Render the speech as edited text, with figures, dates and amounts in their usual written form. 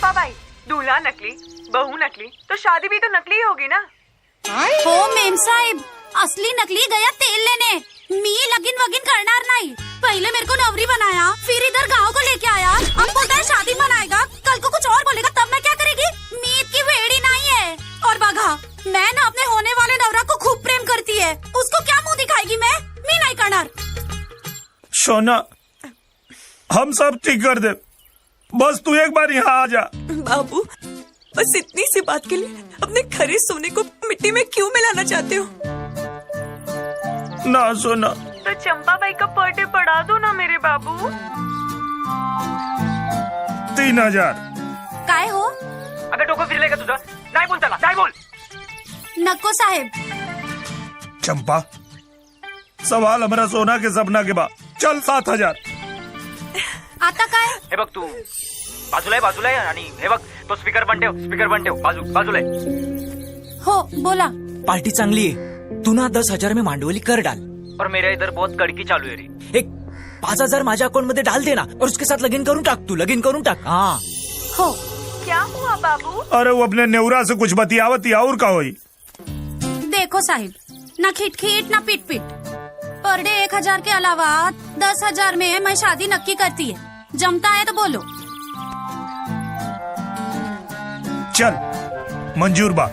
चंपा बाई, दूल्हा नकली, बहू नकली, तो शादी भी तो नकली ही होगी ना। हो मेम साहेब, असली नकली गया तेल लेने। मी लगीन वगीन करणार नहीं। पहले मेरे को नवरी बनाया, फिर इधर गांव को लेके आया, अब बोलता है शादी मनाएगा, कल को कुछ और बोलेगा तब मैं क्या करेगी? मी इतनी वेड़ी नहीं है। और बघा, मैं ना अपने होने वाले नवरा को खूब प्रेम करती है, उसको क्या मुंह दिखाएगी मैं नहीं करणार। सोना, हम सब ठीक कर दे, बस तू एक बार यहाँ आ जा। बाबू, बस इतनी सी बात के लिए अपने खरे सोने को मिट्टी में क्यों मिलाना चाहते हो? ना सोना, तो चंपा बाई का बर्थडे बढ़ा दो ना मेरे बाबू। 3000। काय हो? अगं डोकं फिरलंय का तुझं? नाही बोल त्याला, नाही बोल. नको साहेब। चंपा, सवाल हमारा सोना के सपना के बाद चल 7000। आता काय? हे बघ तू बाजूला आहे आणि हे बघ तो स्पीकर पण ठेव बाजूला आहे. हो बोला। पार्टी चांगली है, तू ना 10,000 में मांडवली कर डाल और मेरे इधर बहुत कड़की चालू है रे. एक 5,000 माझ्या अकाउंट मध्ये डाल देना और उसके साथ लगीन करून टाक हाँ. हो। क्या हुआ बाबू? अरे वो अपने नेवरा से कुछ बतियावती और का होई। देखो साहिब, ना खिटखिट ना पिट पिट, पर डे 1,000 के अलावा 10,000 में मैं शादी नक्की करती है। जमता है तो बोलो। चल मंजूर बा।